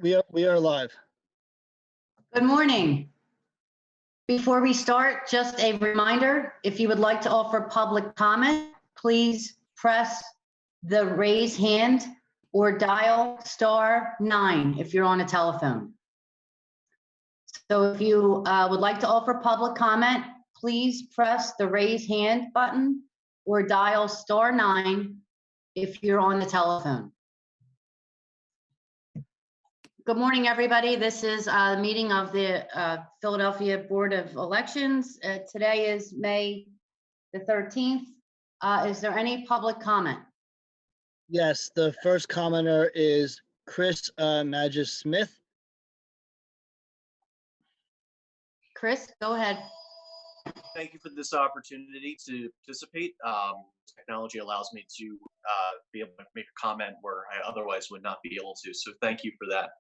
We are live. Good morning. Before we start, just a reminder, if you would like to offer public comment, please press the raise hand or dial *9 if you're on a telephone. So if you would like to offer public comment, please press the raise hand button or dial *9 if you're on the telephone. Good morning, everybody. This is a meeting of the Philadelphia Board of Elections. Today is May the 13th. Is there any public comment? Yes, the first commenter is Chris Mejia-Smith. Chris, go ahead. Thank you for this opportunity to participate. Technology allows me to be able to make a comment where I otherwise would not be able to. So thank you for that.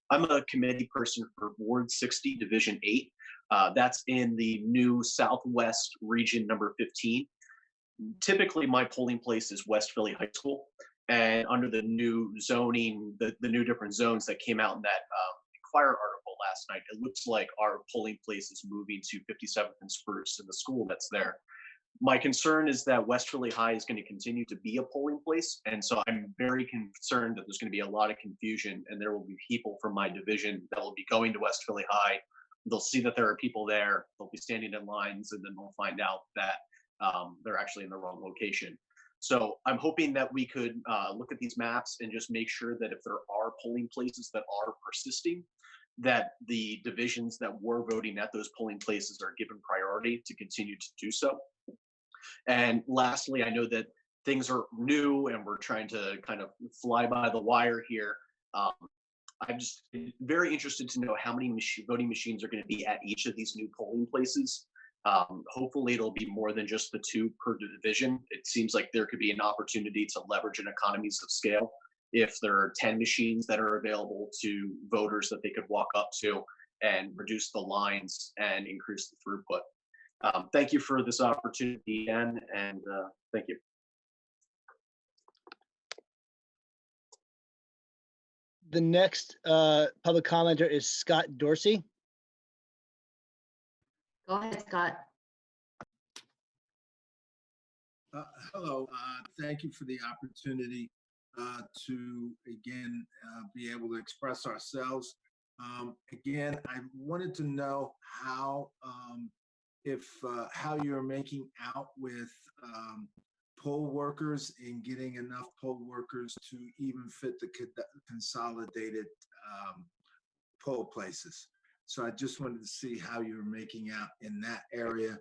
I'm a committee person for Ward 60, Division 8. That's in the new Southwest region number 15. Typically, my polling place is West Philly High School. And under the new zoning, the new different zones that came out in that Inquirer article last night, it looks like our polling place is moving to 57th and Spruce in the school that's there. My concern is that West Philly High is going to continue to be a polling place. And so I'm very concerned that there's going to be a lot of confusion and there will be people from my division that will be going to West Philly High. They'll see that there are people there. They'll be standing in lines and then they'll find out that they're actually in the wrong location. So I'm hoping that we could look at these maps and just make sure that if there are polling places that are persisting, that the divisions that were voting at those polling places are given priority to continue to do so. And lastly, I know that things are new and we're trying to kind of fly by the wire here. I'm just very interested to know how many voting machines are going to be at each of these new polling places. Hopefully it'll be more than just the 2 per division. It seems like there could be an opportunity to leverage an economies of scale if there are 10 machines that are available to voters that they could walk up to and reduce the lines and increase the throughput. Thank you for this opportunity again, and thank you. The next public commenter is Scott Dorsey. Go ahead, Scott. Hello, thank you for the opportunity to again be able to express ourselves. Again, I wanted to know how how you're making out with poll workers and getting enough poll workers to even fit the consolidated poll places. So I just wanted to see how you're making out in that area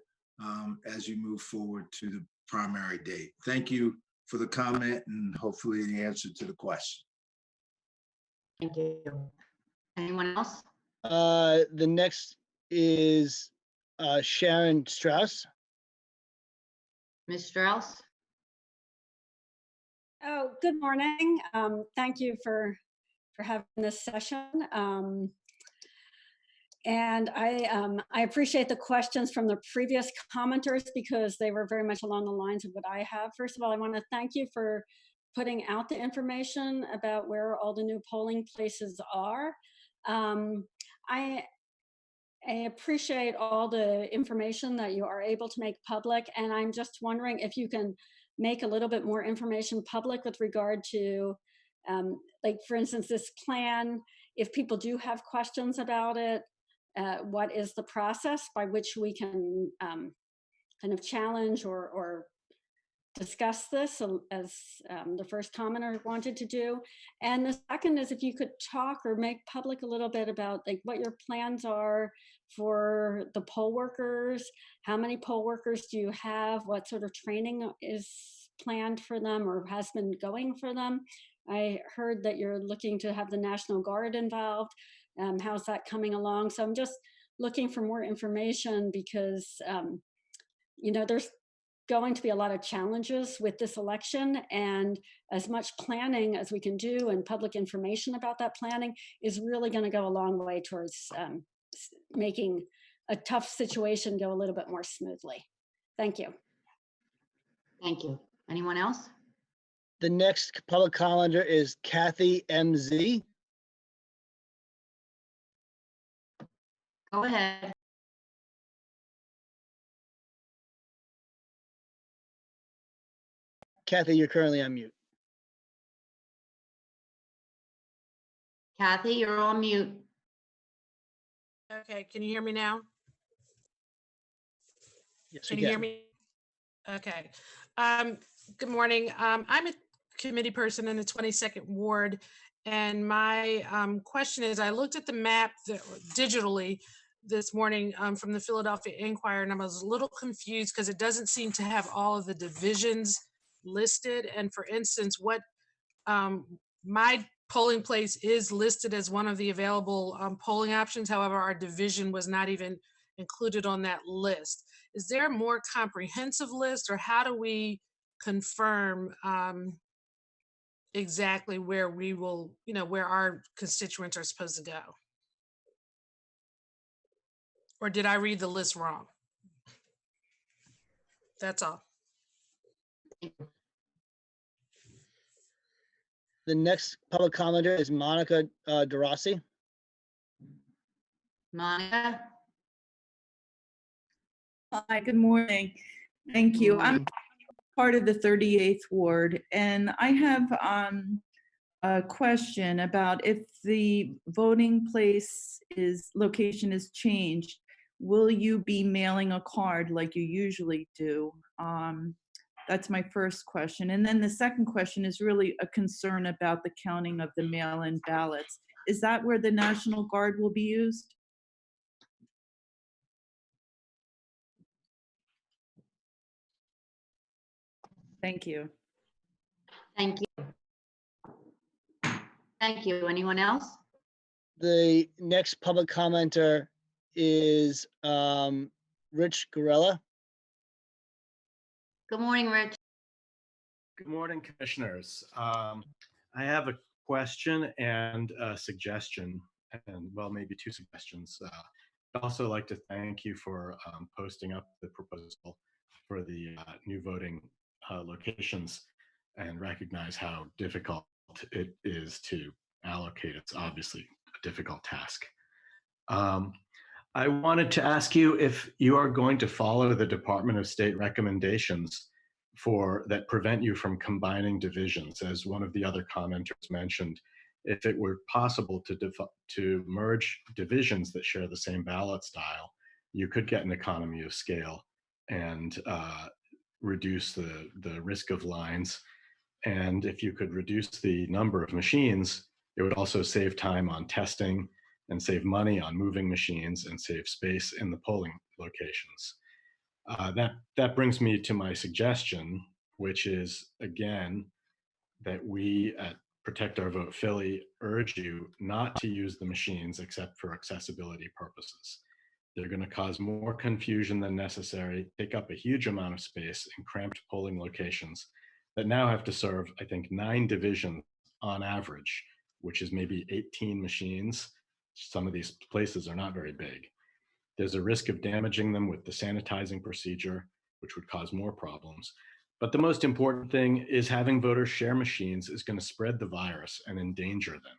as you move forward to the primary date. Thank you for the comment and hopefully the answer to the question. Thank you. Anyone else? The next is Sharon Strauss. Ms. Strauss? Oh, good morning. Thank you for having this session. And I appreciate the questions from the previous commenters because they were very much along the lines of what I have. First of all, I want to thank you for putting out the information about where all the new polling places are. I appreciate all the information that you are able to make public, and I'm just wondering if you can make a little bit more information public with regard to, like, for instance, this plan, if people do have questions about it, what is the process by which we can kind of challenge or discuss this as the first commenter wanted to do. And the second is if you could talk or make public a little bit about like what your plans are for the poll workers. How many poll workers do you have? What sort of training is planned for them or has been going for them? I heard that you're looking to have the National Guard involved. How's that coming along? So I'm just looking for more information because, you know, there's going to be a lot of challenges with this election, and as much planning as we can do and public information about that planning is really going to go a long way towards making a tough situation go a little bit more smoothly. Thank you. Thank you. Anyone else? The next public commenter is Kathy MZ. Go ahead. Kathy, you're currently on mute. Kathy, you're on mute. Okay, can you hear me now? Yes, Can we you hear can. me? Okay. Good morning. I'm a committee person in the 22nd Ward, and my question is, I looked at the map digitally this morning from the Philadelphia Inquirer, and I was a little confused because it doesn't seem to have all of the divisions listed. And for instance, what my polling place is listed as one of the available polling options. However, our division was not even included on that list. Is there a more comprehensive list, or how do we confirm exactly where we will, where our constituents are supposed to go? Or did I read the list wrong? That's all. The next public commenter is Monica Djerassi. Monica? Hi, good morning. Thank you. I'm Morning. part of the 38th Ward, and I have a question about if the voting place location is changed, will you be mailing a card like you usually do? That's my first question. And then the second question is really a concern about the counting of the mail-in ballots. Is that where the National Guard will be used? Thank you. Thank you. Thank you. Anyone else? The next public commenter is Rich Garella. Good morning, Rich. Good morning, commissioners. I have a question and a suggestion, and well, maybe two suggestions. I'd also like to thank you for posting up the proposal for the new voting locations and recognize how difficult it is to allocate. It's obviously a difficult task. I wanted to ask you if you are going to follow the Department of State recommendations that prevent you from combining divisions, as one of the other commenters mentioned. If it were possible to merge divisions that share the same ballot style, you could get an economy of scale and reduce the risk of lines. And if you could reduce the number of machines, it would also save time on testing and save money on moving machines and save space in the polling locations. That brings me to my suggestion, which is, again, that we at Protect Our Vote Philly urge you not to use the machines except for accessibility purposes. They're going to cause more confusion than necessary, take up a huge amount of space in cramped polling locations that now have to serve, I think, 9 divisions on average, which is maybe 18 machines. Some of these places are not very big. There's a risk of damaging them with the sanitizing procedure, which would cause more problems. But the most important thing is having voters share machines is going to spread the virus and endanger them.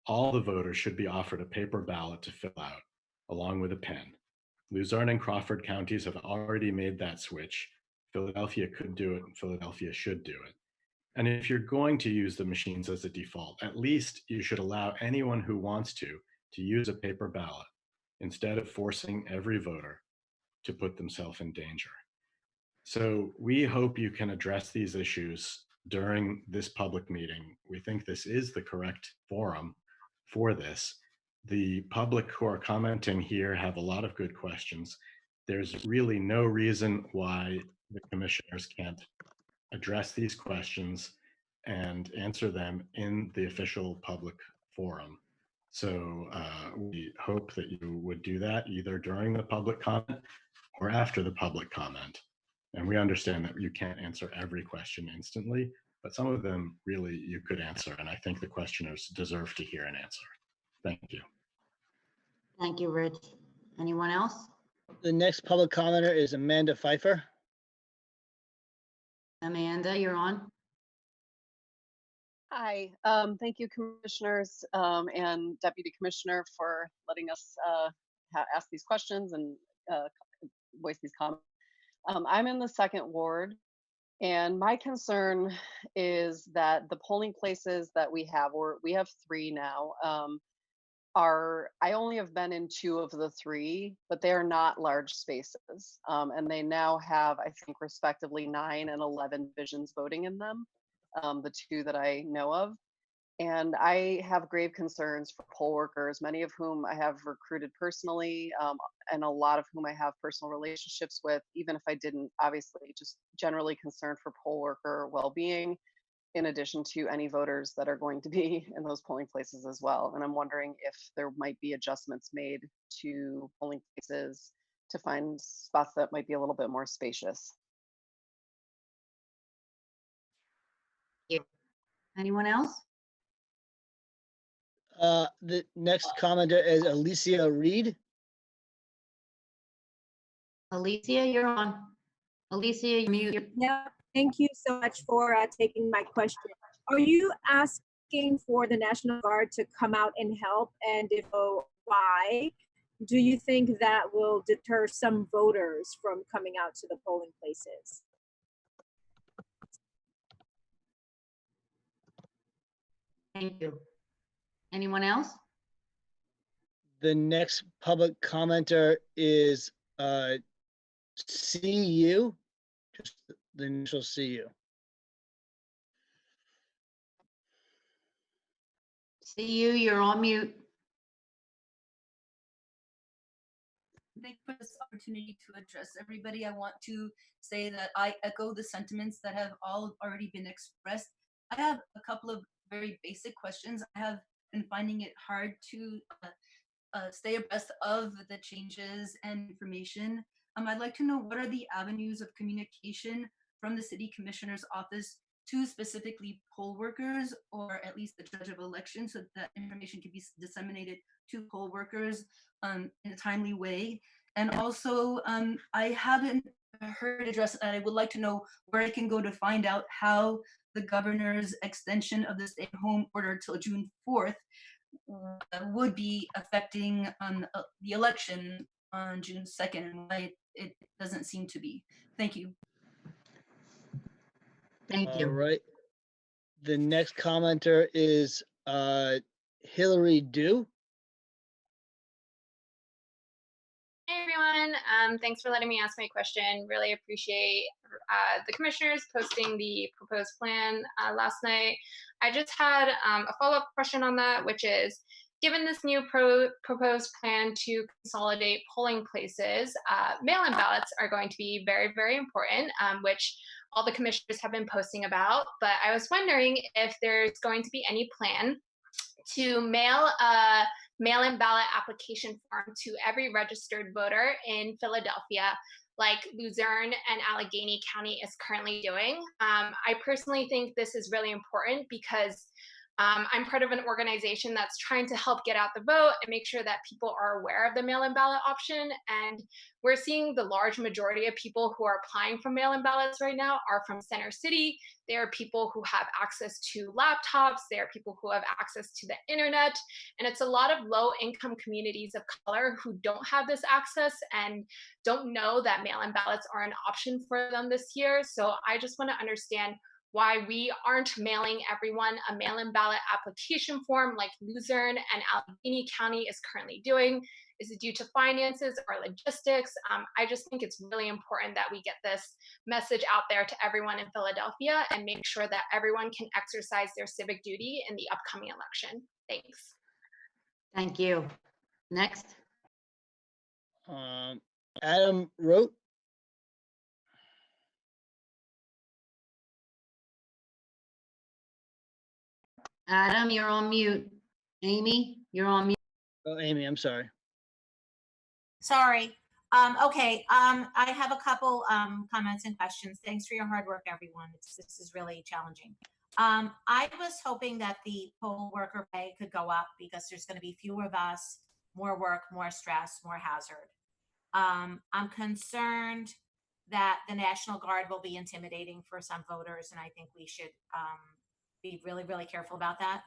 All the voters should be offered a paper ballot to fill out, along with a pen. Luzerne and Crawford counties have already made that switch. Philadelphia could do it, and Philadelphia should do it. And if you're going to use the machines as a default, at least you should allow anyone who wants to use a paper ballot, instead of forcing every voter to put themselves in danger. So we hope you can address these issues during this public meeting. We think this is the correct forum for this. The public who are commenting here have a lot of good questions. There's really no reason why the commissioners can't address these questions and answer them in the official public forum. So we hope that you would do that either during the public comment or after the public comment. And we understand that you can't answer every question instantly, but some of them really you could answer. And I think the questioners deserve to hear an answer. Thank you. Thank you, Rich. Anyone else? The next public commenter is Amanda Pfeiffer. Amanda, you're on. Hi, thank you, commissioners and deputy commissioner, for letting us ask these questions and voice these comments. I'm in the 2nd ward, and my concern is that the polling places that we have, or we have 3 now, I only have been in 2 of the 3, but they are not large spaces. And they now have, I think, respectively 9 and 11 divisions voting in them, the 2 that I know of. And I have grave concerns for poll workers, many of whom I have recruited personally, and a lot of whom I have personal relationships with, even if I didn't, obviously, just generally concerned for poll worker well-being, in addition to any voters that are going to be in those polling places as well. And I'm wondering if there might be adjustments made to polling places to find spots that might be a little bit more spacious. Anyone else? The next commenter is Alecia Reid. Alecia, you're on. Alecia, you're muted. Yeah, thank you so much for taking my question. Are you asking for the National Guard to come out and help? And if so, why? Do you think that will deter some voters from coming out to the polling places? Thank you. Anyone else? The next public commenter is CU, just the initial CU. See you, you're on mute. Thank you for this opportunity to address everybody. I want to say that I echo the sentiments that have all already been expressed. I have a couple of very basic questions. I have been finding it hard to stay abreast of the changes and information. I'd like to know, what are the avenues of communication from the city commissioner's office to specifically poll workers, or at least the judge of elections, so that information can be disseminated to poll workers in a timely way? And also, I haven't heard addressed, and I would like to know where I can go to find out how the governor's extension of the stay-at-home order till June 4th would be affecting the election on June 2nd, and why it doesn't seem to be. Thank you. Thank you. All right. The next commenter is Hillary Dew. Hey everyone, thanks for letting me ask my question. Really appreciate the commissioners posting the proposed plan last night. I just had a follow-up question on that, which is, given this new proposed plan to consolidate polling places, mail-in ballots are going to be very, very important, which all the commissioners have been posting about. But I was wondering if there's going to be any plan to mail a mail-in ballot application form to every registered voter in Philadelphia, like Luzerne and Allegheny County is currently doing. I personally think this is really important because I'm part of an organization that's trying to help get out the vote and make sure that people are aware of the mail-in ballot option. And we're seeing the large majority of people who are applying for mail-in ballots right now are from Center City. There are people who have access to laptops. There are people who have access to the internet. And it's a lot of low-income communities of color who don't have this access and don't know that mail-in ballots are an option for them this year. So I just want to understand why we aren't mailing everyone a mail-in ballot application form like Luzerne and Allegheny County is currently doing. Is it due to finances or logistics? I just think it's really important that we get this message out there to everyone in Philadelphia and make sure that everyone can exercise their civic duty in the upcoming election. Thanks. Thank you. Next. Adam Roat. Adam, you're on mute. Amy, you're on mute. Oh, Amy, I'm sorry. Sorry. Okay. I have a couple comments and questions. Thanks for your hard work, everyone. This is really challenging. I was hoping that the poll worker pay could go up because there's going to be fewer of us, more work, more stress, more hazard. I'm concerned that the National Guard will be intimidating for some voters, and I think we should be really, really careful about that,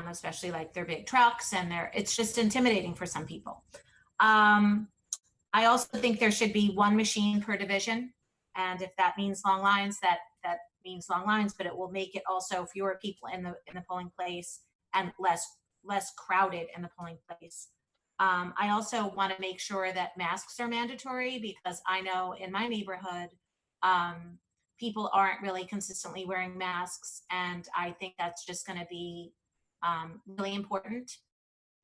especially like their big trucks and it's just intimidating for some people. I also think there should be one machine per division. And if that means long lines, that means long lines, but it will make it also fewer people in the polling place and less crowded in the polling place. I also want to make sure that masks are mandatory, because I know in my neighborhood, people aren't really consistently wearing masks. And I think that's just going to be really important.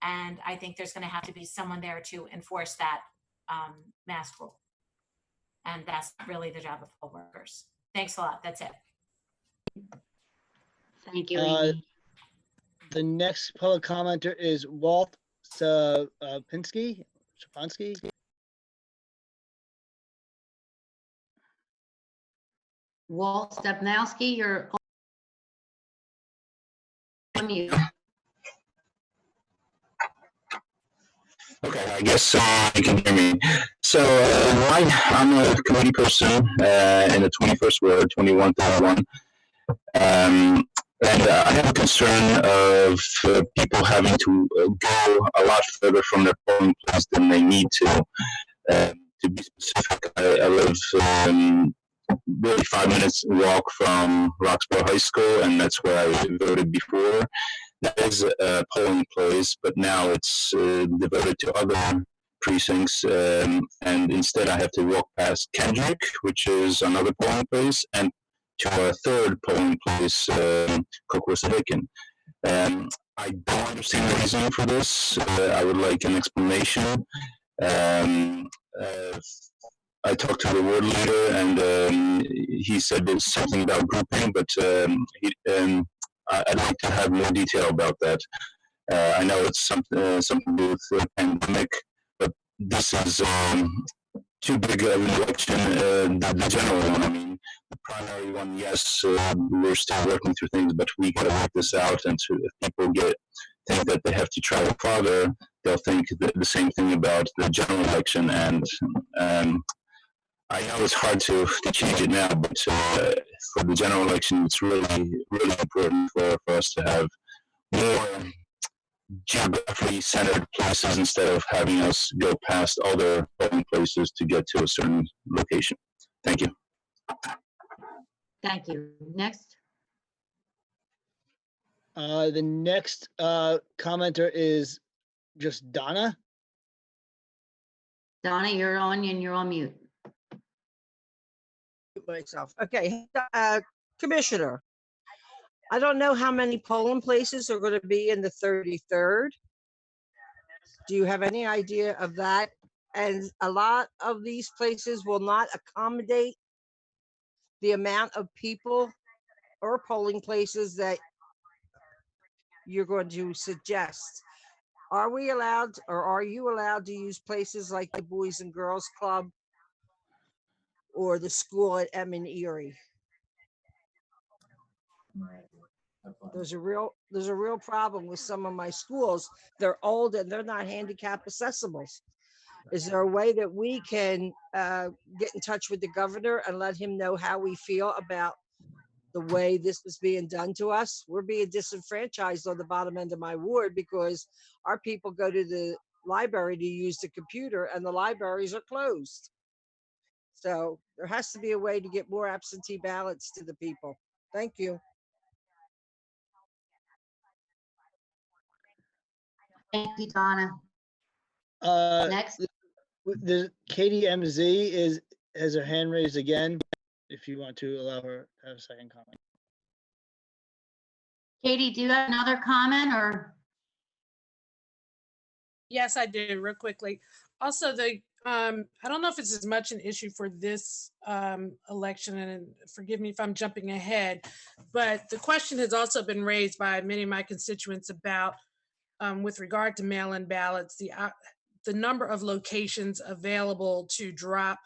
And I think there's going to have to be someone there to enforce that mask rule. And that's not really the job of poll workers. Thanks a lot. That's it. Thank you, Amy. The next public commenter is Walt Stepnowski. Walt Stepnowski, you're on mute. Okay, I guess you can hear me. So I'm a committee person in the 21st Ward, 2131. And I have a concern of people having to go a lot further from their polling place than they need to. To be specific, I live really 5 minutes walk from Roxborough High School, and that's where I voted before. That is a polling place, but now it's devoted to other precincts, and instead I have to walk past Kendrick, which is another polling place, and to our third polling place, Coquilles-Hicken. I don't understand the reasoning for this. I would like an explanation. I talked to the ward leader, and he said there's something about grouping, but I'd like to have more detail about that. I know it's something to do with the pandemic, but this is too big of an election, the general one. I mean, the primary one, yes, we're still working through things, but we gotta work this out. And if people think that they have to travel farther, they'll think the same thing about the general election. And I know it's hard to change it now, but for the general election, it's really, really important for us to have more geographically centered places instead of having us go past other polling places to get to a certain location. Thank you. Thank you. Next. The next commenter is just Donna. Donna, you're on and you're on mute. Myself. Okay, Commissioner, I don't know how many polling places are going to be in the 33rd. Do you have any idea of that? And a lot of these places will not accommodate the amount of people or polling places that you're going to suggest. Are we allowed, or are you allowed to use places like the Boys and Girls Club or the school at Erie? There's a real problem with some of my schools. They're old and they're not handicap accessible. Is there a way that we can get in touch with the governor and let him know how we feel about the way this is being done to us? We're being disenfranchised on the bottom end of my ward because our people go to the library to use the computer and the libraries are closed. So there has to be a way to get more absentee ballots to the people. Thank you. Thank you, Donna. Next. The Katie MZ has her hand raised again. If you want to allow her to have a second comment. Katie, do you have another comment or? Yes, I do, real quickly. Also, I don't know if it's as much an issue for this election, and forgive me if I'm jumping ahead, but the question has also been raised by many of my constituents about, with regard to mail-in ballots, the number of locations available to drop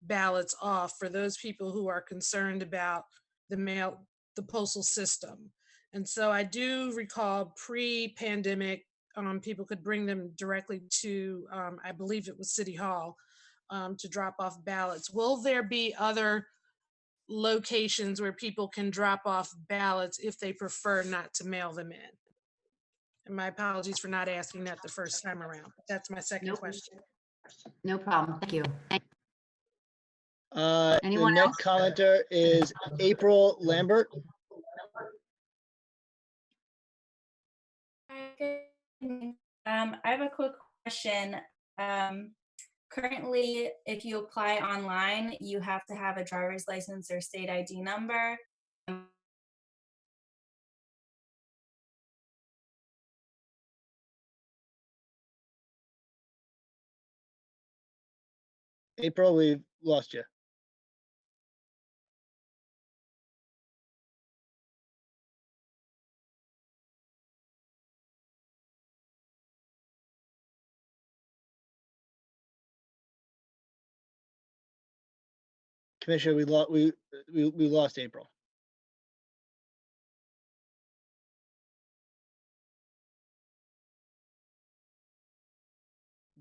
ballots off for those people who are concerned about the postal system. And so I do recall pre-pandemic, people could bring them directly to, I believe it was City Hall, to drop off ballots. Will there be other locations where people can drop off ballots if they prefer not to mail them in? And my apologies for not asking that the first time around. That's my second question. No problem. Thank you. The Anyone next commenter is April Lambert. I have a quick question. Currently, if you apply online, you have to have a driver's license or state ID number. April, we've lost you. Commissioner, we lost April.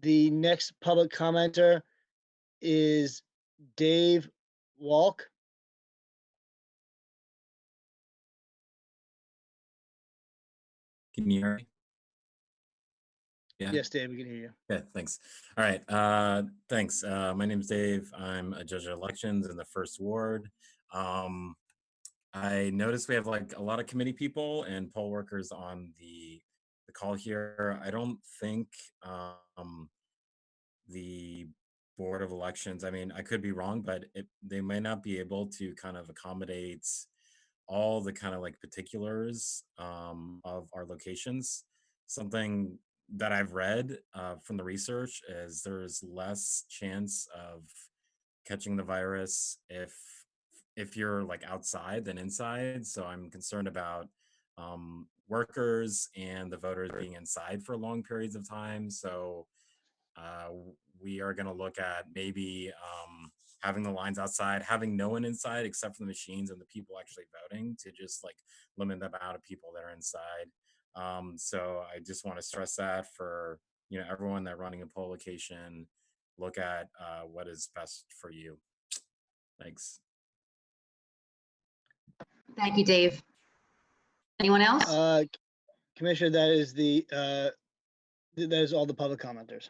The next public commenter is Dave Walk. Can you hear me? Yeah. Yes, Dave, we can hear you. Okay, thanks. All right, thanks. My name's Dave. I'm a judge of elections in the first ward. I noticed we have like a lot of committee people and poll workers on the call here. I don't think the Board of Elections, I mean, I could be wrong, but they may not be able to kind of accommodate all the kind of like particulars of our locations. Something that I've read from the research is there's less chance of catching the virus if you're like outside than inside. So I'm concerned about workers and the voters being inside for long periods of time. So we are going to look at maybe having the lines outside, having no one inside except for the machines and the people actually voting, to just like limit the amount of people that are inside. So I just want to stress that for everyone that running a poll location, look at what is best for you. Thanks. Thank you, Dave. Anyone else? Commissioner, that is all the public commenters.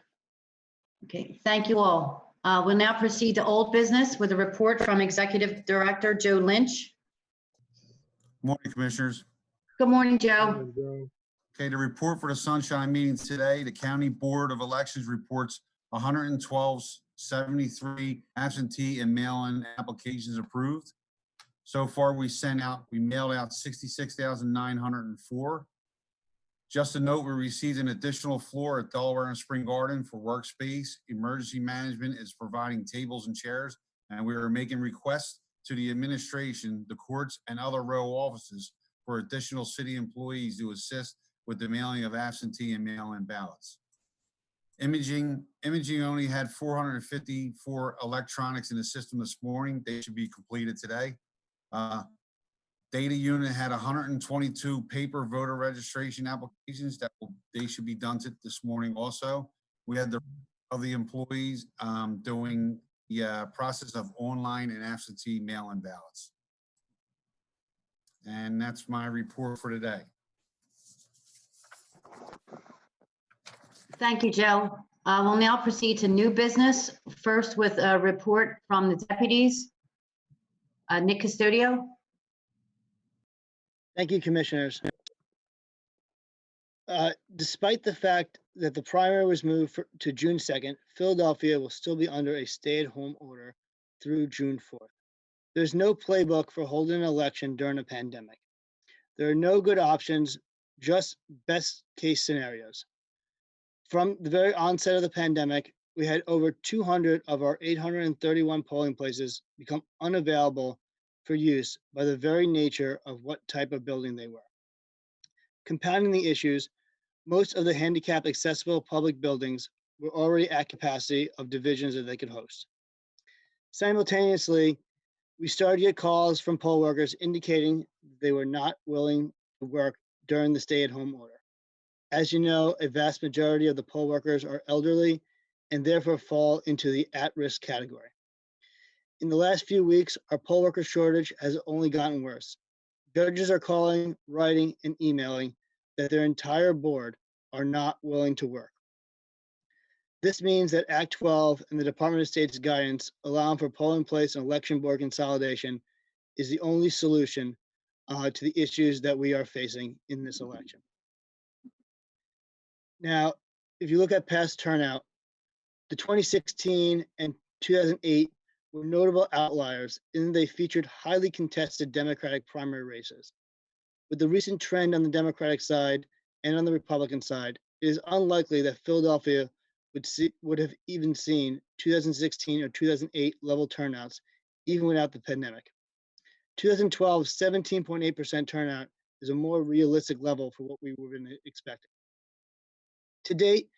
Okay, thank you all. We'll now proceed to old business with a report from Executive Director Joe Lynch. Morning, Commissioners. Good morning, Joe. Okay, the report for the Sunshine meeting today, the County Board of Elections reports 112,73 absentee and mail-in applications approved. So far, we mailed out 66,904. Just a note, we received an additional floor at Delaware and Spring Garden for workspace. Emergency management is providing tables and chairs, and we are making requests to the administration, the courts, and other row offices for additional city employees to assist with the mailing of absentee and mail-in ballots. Imaging only had 454 electronics in the system this morning. They should be completed today. Data unit had 122 paper voter registration applications they should be done this morning also. We had the employees doing the process of online and absentee mail-in ballots. And that's my report for today. Thank you, Joe. We'll now proceed to new business, first with a report from the deputies. Nick Custodio. Thank you, Commissioners. Despite the fact that the primary was moved to June 2nd, Philadelphia will still be under a stay-at-home order through June 4th. There's no playbook for holding an election during a pandemic. There are no good options, just best-case scenarios. From the very onset of the pandemic, we had over 200 of our 831 polling places become unavailable for use by the very nature of what type of building they were. Compounding the issues, most of the handicap accessible public buildings were already at capacity of divisions that they could host. Simultaneously, we started to get calls from poll workers indicating they were not willing to work during the stay-at-home order. As you know, a vast majority of the poll workers are elderly and therefore fall into the at-risk category. In the last few weeks, our poll worker shortage has only gotten worse. Judges are calling, writing, and emailing that their entire board are not willing to work. This means that Act 12 and the Department of State's guidance allowing for polling place and election board consolidation is the only solution to the issues that we are facing in this election. Now, if you look at past turnout, the 2016 and 2008 were notable outliers in that they featured highly contested Democratic primary races. With the recent trend on the Democratic side and on the Republican side, it is unlikely that Philadelphia would have even seen 2016 or 2008 level turnouts, even without the pandemic. 2012's 17.8% turnout is a more realistic level for what we were expecting. To date,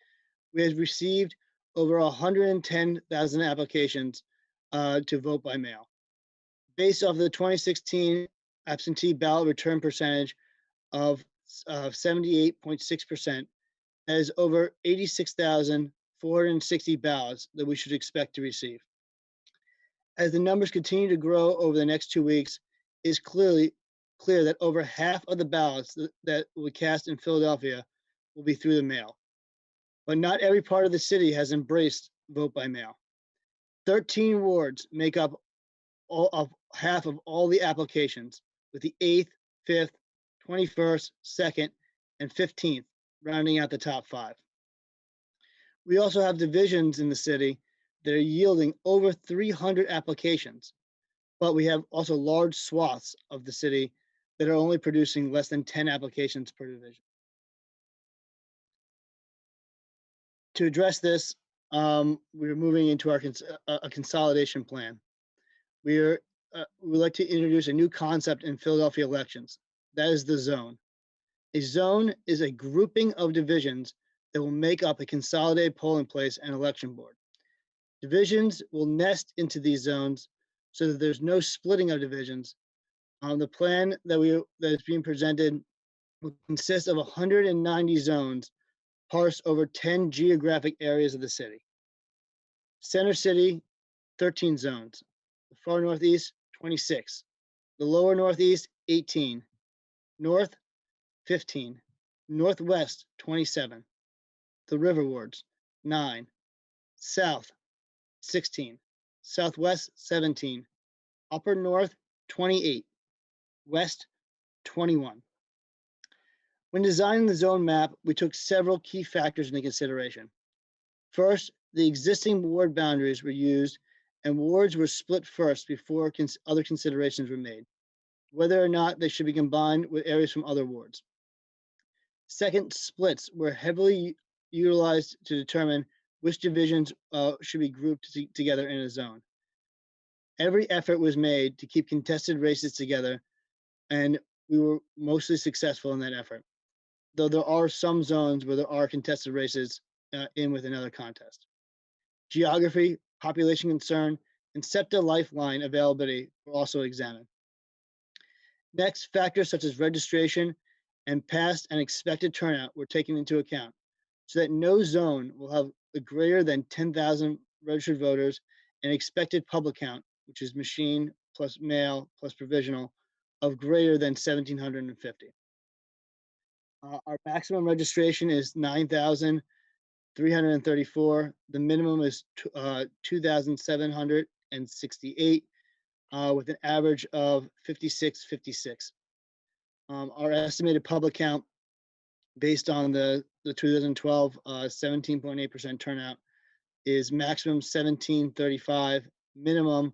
we have received over 110,000 applications to vote by mail. Based off the 2016 absentee ballot return percentage of 78.6%, that is over 86,460 ballots that we should expect to receive. As the numbers continue to grow over the next 2 weeks, it is clear that over half of the ballots that will be cast in Philadelphia will be through the mail. But not every part of the city has embraced vote by mail. 13 wards make up half of all the applications, with the 8th, 5th, 21st, 2nd, and 15th rounding out the top 5. We also have divisions in the city that are yielding over 300 applications, but we have also large swaths of the city that are only producing less than 10 applications per division. To address this, we're moving into a consolidation plan. We would like to introduce a new concept in Philadelphia elections. That is the zone. A zone is a grouping of divisions that will make up a consolidated polling place and election board. Divisions will nest into these zones so that there's no splitting of divisions. The plan that is being presented will consist of 190 zones parsed over 10 geographic areas of the city. Center City, 13 zones. The far northeast, 26. The lower northeast, 18. North, 15. Northwest, 27. The river wards, 9. South, 16. Southwest, 17. Upper North, 28. West, 21. When designing the zone map, we took several key factors into consideration. First, the existing ward boundaries were used and wards were split first before other considerations were made, whether or not they should be combined with areas from other wards. Second, splits were heavily utilized to determine which divisions should be grouped together in a zone. Every effort was made to keep contested races together, and we were mostly successful in that effort, though there are some zones where there are contested races in with another contest. Geography, population concern, and SEPTA lifeline availability were also examined. Next, factors such as registration and past and expected turnout were taken into account so that no zone will have a greater than 10,000 registered voters and expected public count, which is machine plus mail plus provisional, of greater than 1,750. Our maximum registration is 9,334. The minimum is 2,768 with an average of 56. Our estimated public count based on the 2012 17.8% turnout is maximum 1,735, minimum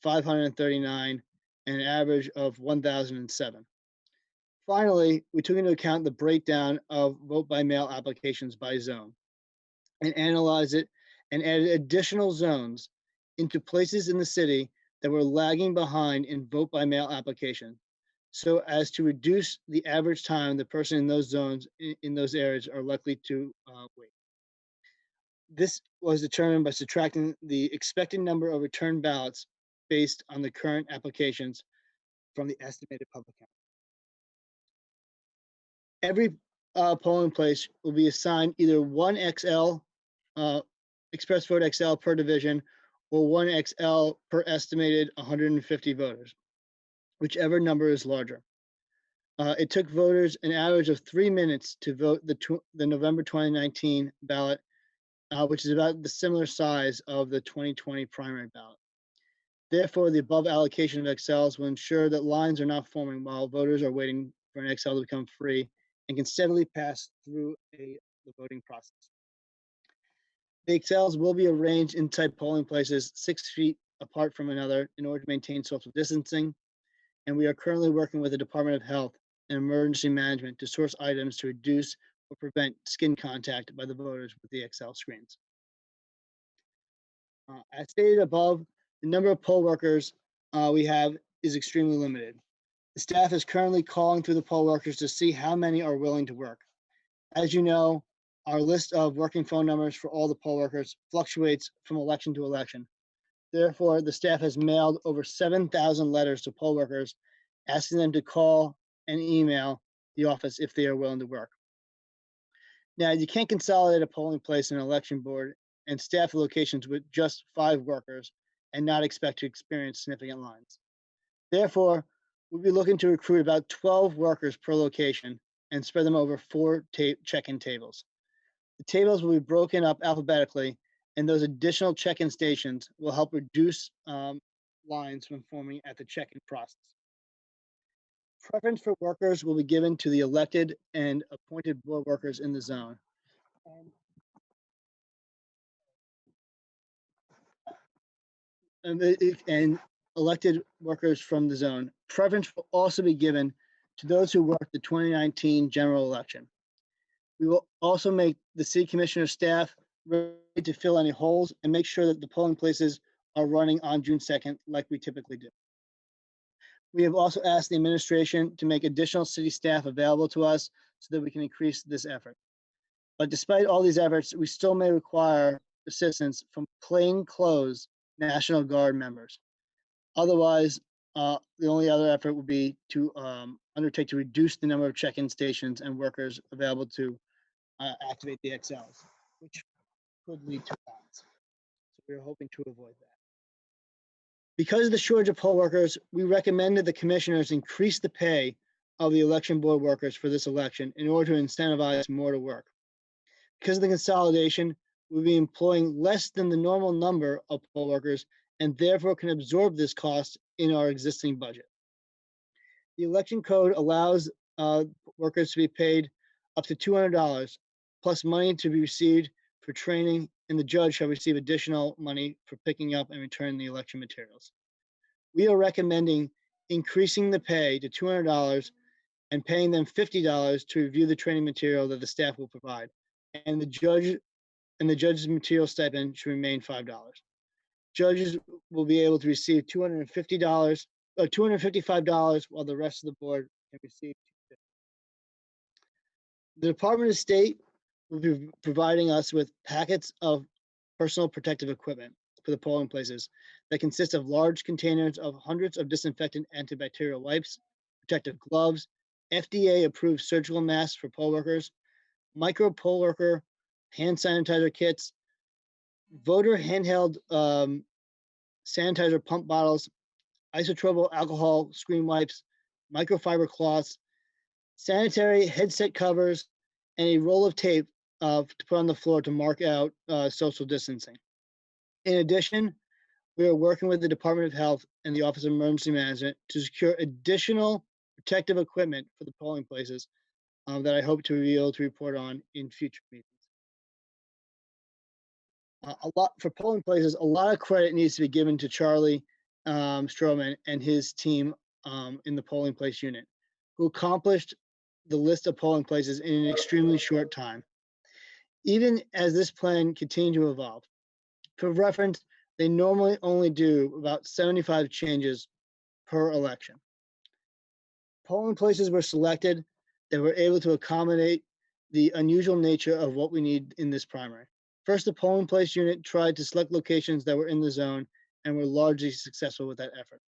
539, and an average of 1,007. Finally, we took into account the breakdown of vote by mail applications by zone and analyzed it and added additional zones into places in the city that were lagging behind in vote by mail application, so as to reduce the average time the person in those zones, in those areas, are likely to wait. This was determined by subtracting the expected number of returned ballots based on the current applications from the estimated public count. Every polling place will be assigned either one XL, ExpressVote XL per division, or one XL per estimated 150 voters, whichever number is larger. It took voters an average of 3 minutes to vote the November 2019 ballot which is about the similar size of the 2020 primary ballot. Therefore, the above allocation of XLs will ensure that lines are not forming while voters are waiting for an XL to become free and can steadily pass through the voting process. The XLs will be arranged inside polling places 6 feet apart from another in order to maintain social distancing, and we are currently working with the Department of Health and Emergency Management to source items to reduce or prevent skin contact by the voters with the XL screens. As stated above, the number of poll workers we have is extremely limited. The staff is currently calling through the poll workers to see how many are willing to work. As you know, our list of working phone numbers for all the poll workers fluctuates from election to election. Therefore, the staff has mailed over 7,000 letters to poll workers, asking them to call and email the office if they are willing to work. Now, you can't consolidate a polling place in an election board and staff locations with just 5 workers and not expect to experience significant lines. Therefore, we'll be looking to recruit about 12 workers per location and spread them over 4 check-in tables. The tables will be broken up alphabetically, and those additional check-in stations will help reduce lines from forming at the check-in process. Preference for workers will be given to the elected and appointed board workers in the zone. And elected workers from the zone. Preference will also be given to those who worked the 2019 general election. We will also make the city commissioner staff ready to fill any holes and make sure that the polling places are running on June 2nd like we typically do. We have also asked the administration to make additional city staff available to us so that we can increase this effort. But despite all these efforts, we still may require assistance from plainclothes National Guard members. Otherwise, the only other effort would be to undertake to reduce the number of check-in stations and workers available to activate the XLs, which could lead to lines. So we're hoping to avoid that. Because of the shortage of poll workers, we recommend that the commissioners increase the pay of the election board workers for this election in order to incentivize more to work. Because of the consolidation, we'll be employing less than the normal number of poll workers and therefore can absorb this cost in our existing budget. The election code allows workers to be paid up to $200 plus money to be received for training, and the judge shall receive additional money for picking up and returning the election materials. We are recommending increasing the pay to $200 and paying them $50 to review the training material that the staff will provide, and the judge's material stipend should remain $5. Judges will be able to receive $255, while the rest of the board can receive $250. The Department of State will be providing us with packets of personal protective equipment for the polling places that consist of large containers of hundreds of disinfectant antibacterial wipes, protective gloves, FDA-approved surgical masks for poll workers, micro poll worker hand sanitizer kits, voter handheld sanitizer pump bottles, isopropyl alcohol screen wipes, microfiber cloths, sanitary headset covers, and a roll of tape to put on the floor to mark out social distancing. In addition, we are working with the Department of Health and the Office of Emergency Management to secure additional protective equipment for the polling places that I hope to be able to report on in future meetings. For polling places, a lot of credit needs to be given to Charlie Stroman and his team in the polling place unit, who accomplished the list of polling places in an extremely short time, even as this plan continued to evolve. For reference, they normally only do about 75 changes per election. Polling places were selected that were able to accommodate the unusual nature of what we need in this primary. First, the polling place unit tried to select locations that were in the zone and were largely successful with that effort.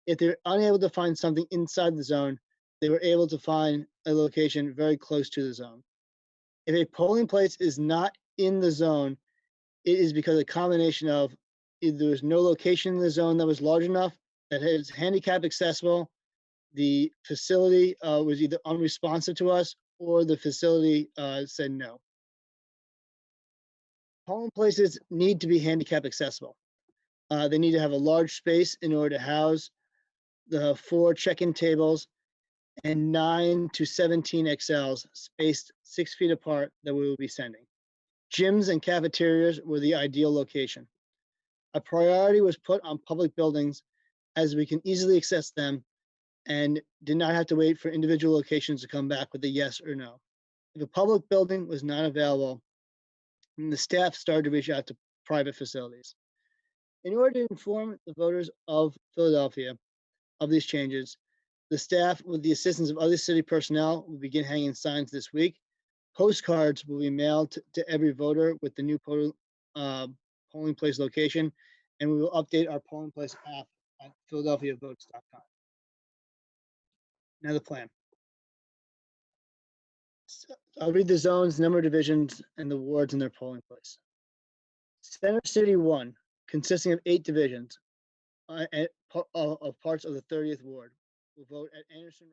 If they're unable to find something inside the zone, they were able to find a location very close to the zone. If a polling place is not in the zone, it is because a combination of either there was no location in the zone that was large enough that is handicap accessible, the facility was either unresponsive to us, or the facility said no. Polling places need to be handicap accessible. They need to have a large space in order to house the 4 check-in tables and 9 to 17 XLs spaced 6 feet apart that we will be sending. Gyms and cafeterias were the ideal location. A priority was put on public buildings as we can easily access them and did not have to wait for individual locations to come back with a yes or no. If a public building was not available, then the staff started to reach out to private facilities. In order to inform the voters of Philadelphia of these changes, the staff, with the assistance of other city personnel, will begin hanging signs this week. Postcards will be mailed to every voter with the new polling place location, and we will update our polling place app at philadelphiavotes.com. Now the plan. So I'll read the zones, number of divisions, and the wards in their polling place. Center City 1, consisting of 8 divisions of parts of the 30th ward, will vote at Anderson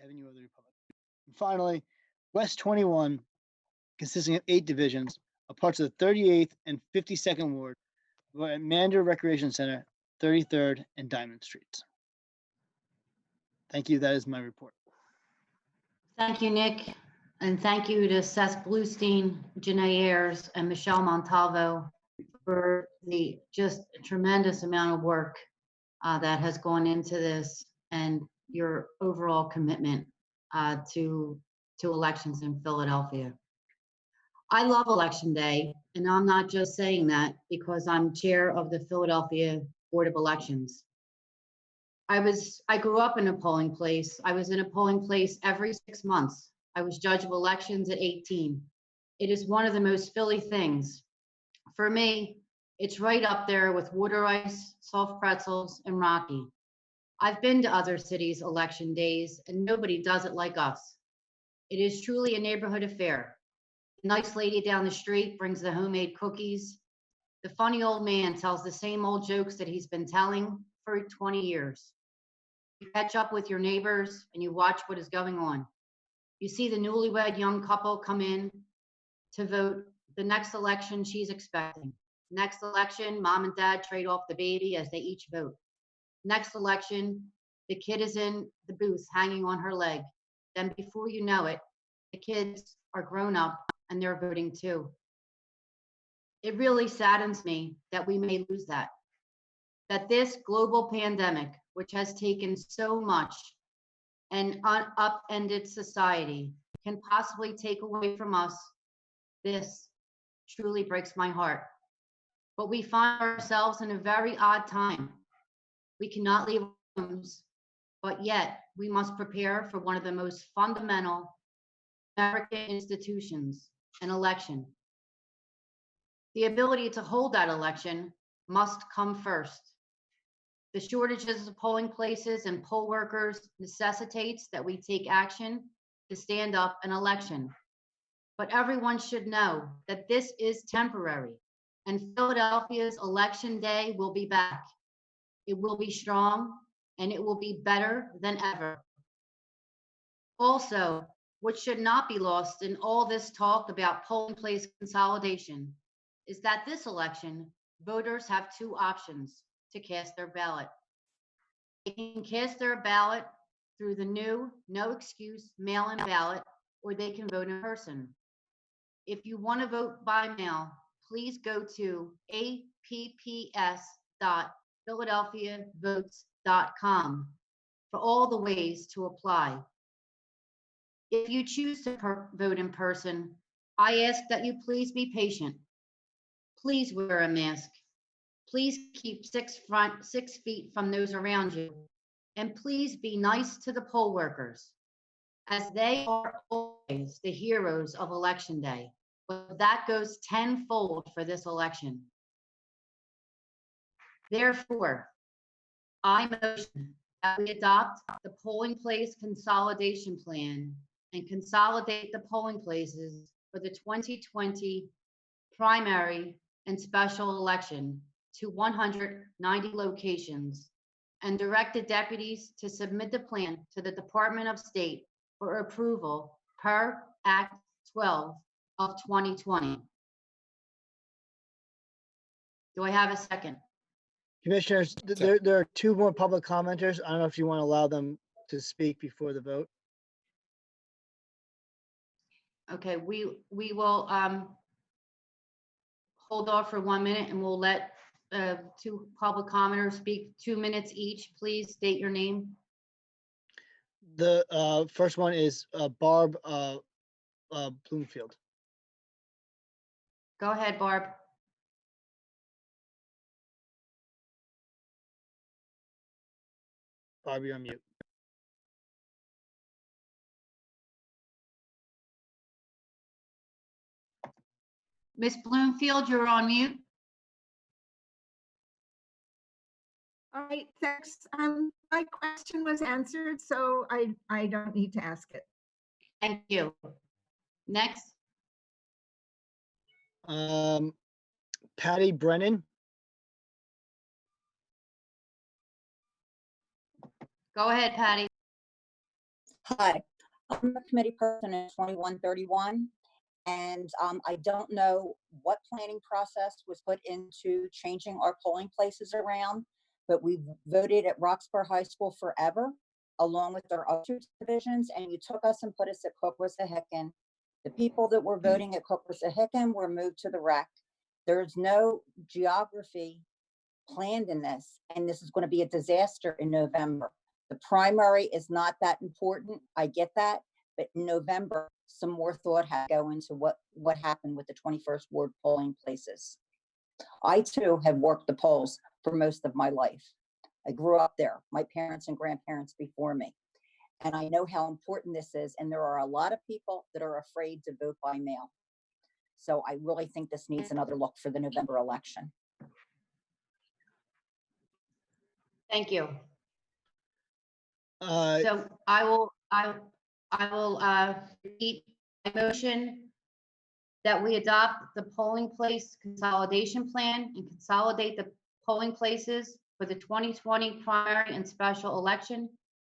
Avenue of the Republic. And finally, West 21, consisting of 8 divisions of parts of the 38th and 52nd ward, will vote at Mander Recreation Center, 33rd and Diamond Streets. Thank you. That is my report. Thank you, Nick. And thank you to Seth Bluestein, Janae Ayers, and Michelle Montalvo for the just tremendous amount of work that has gone into this and your overall commitment to elections in Philadelphia. I love Election Day, and I'm not just saying that because I'm chair of the Philadelphia Board of Elections. I grew up in a polling place. I was in a polling place every 6 months. I was judge of elections at 18. It is one of the most Philly things. For me, it's right up there with water ice, soft pretzels, and Rocky. I've been to other cities' election days, and nobody does it like us. It is truly a neighborhood affair. The nice lady down the street brings the homemade cookies. The funny old man tells the same old jokes that he's been telling for 20 years. You catch up with your neighbors and you watch what is going on. You see the newlywed young couple come in to vote. The next election she's expecting. Next election, mom and dad trade off the baby as they each vote. Next election, the kid is in the booth hanging on her leg. Then before you know it, the kids are grown up and they're voting too. It really saddens me that we may lose that. That this global pandemic, which has taken so much and upended society, can possibly take away from us. This truly breaks my heart. But we find ourselves in a very odd time. We cannot leave homes, but yet we must prepare for one of the most fundamental American institutions, an election. The ability to hold that election must come first. The shortages of polling places and poll workers necessitates that we take action to stand up an election. But everyone should know that this is temporary, and Philadelphia's election day will be back. It will be strong, and it will be better than ever. Also, what should not be lost in all this talk about polling place consolidation is that this election, voters have 2 options to cast their ballot. They can cast their ballot through the new no excuse mail-in ballot, or they can vote in person. If you want to vote by mail, please go to apps.philadelphiavotes.com for all the ways to apply. If you choose to vote in person, I ask that you please be patient. Please wear a mask. Please keep 6 feet from those around you. And please be nice to the poll workers, as they are always the heroes of Election Day. But that goes tenfold for this election. Therefore, I motion that we adopt the polling place consolidation plan and consolidate the polling places for the 2020 primary and special election to 190 locations, and direct the deputies to submit the plan to the Department of State for approval per Act 12 of 2020. Do I have a second? Commissioners, there are two more public commenters. I don't know if you want to allow them to speak before the vote. Okay, we will hold off for 1 minute and we'll let two public commenters speak 2 minutes each. Please state your name. The first one is Barb Bloomfield. Go ahead, Barb. Barb, you're on mute. Miss Bloomfield, you're on mute. All right, thanks. My question was answered, so I don't need to ask it. Thank you. Next. Patty Brennan. Go ahead, Patty. Hi, I'm a committee person in 2131, and I don't know what planning process was put into changing our polling places around, but we voted at Roxborough High School forever, along with our other two divisions, and you took us and put us at Cook-Wissahickon. The people that were voting at Cook-Wissahickon were moved to the rec. There's no geography planned in this, and this is going to be a disaster in November. The primary is not that important. I get that. But in November, some more thought had to go into what happened with the 21st Ward polling places. I, too, have worked the polls for most of my life. I grew up there, my parents and grandparents before me. And I know how important this is. And there are a lot of people that are afraid to vote by mail. So I really think this needs another look for the November election. Thank you. So I will repeat my motion that we adopt the polling place consolidation plan and consolidate the polling places for the 2020 primary and special election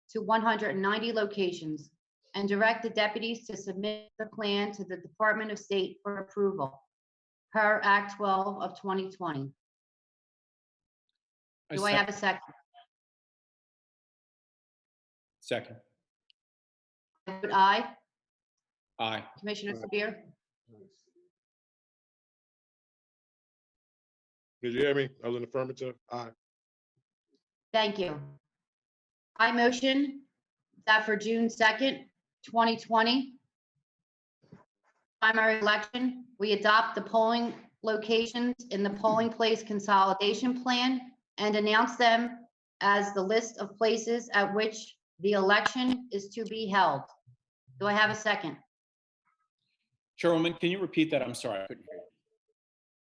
to 190 locations and direct the deputies to submit the plan to the Department of State for approval per Act 12 of 2020. Do I have a second? Second. I vote aye. Aye. Commissioner Sabir? Did you hear me? I was in affirmative. Aye. Thank you. I motion that for June 2nd, 2020, primary election, we adopt the polling locations in the polling place consolidation plan and announce them as the list of places at which the election is to be held. Do I have a second? Chairwoman, can you repeat that? I'm sorry, I couldn't hear you.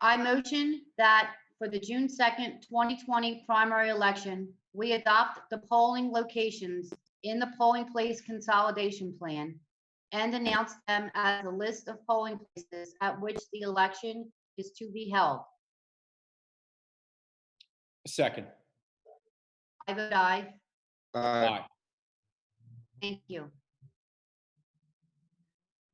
I motion that for the June 2nd, 2020 primary election, we adopt the polling locations in the polling place consolidation plan and announce them as a list of polling places at which the election is to be held. Second. I vote aye. Aye. Thank you.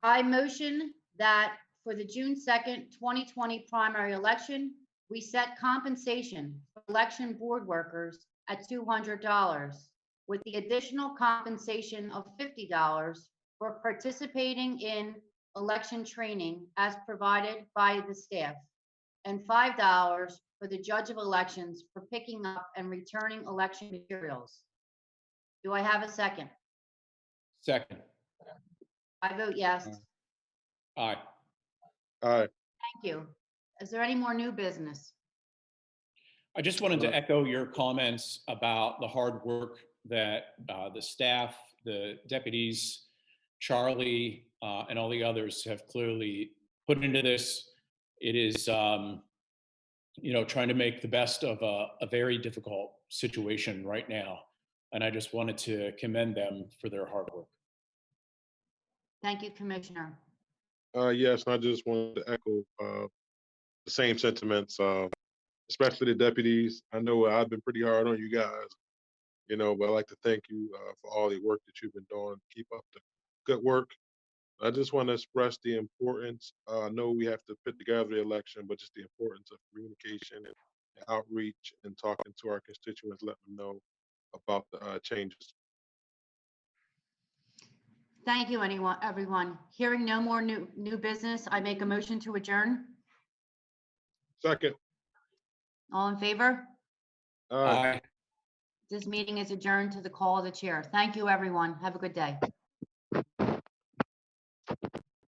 I motion that for the June 2nd, 2020 primary election, we set compensation for election board workers at $200 with the additional compensation of $50 for participating in election training as provided by the staff and $5 for the judge of elections for picking up and returning election materials. Do I have a second? Second. I vote yes. Aye. Aye. Thank you. Is there any more new business? I just wanted to echo your comments about the hard work that the staff, the deputies, Charlie, and all the others have clearly put into this. It is, you know, trying to make the best of a very difficult situation right now. And I just wanted to commend them for their hard work. Thank you, Commissioner. Yes, and I just wanted to echo the same sentiments, especially the deputies. I know I've been pretty hard on you guys, you know, but I'd like to thank you for all the work that you've been doing. Keep up the good work. I just want to express the importance. I know we have to put together the election, but just the importance of communication and outreach and talking to our constituents, letting them know about the changes. Thank you, everyone. Hearing no more new business, I make a motion to adjourn. Second. All in favor? Aye. This meeting is adjourned to the call of the chair. Thank you, everyone. Have a good day.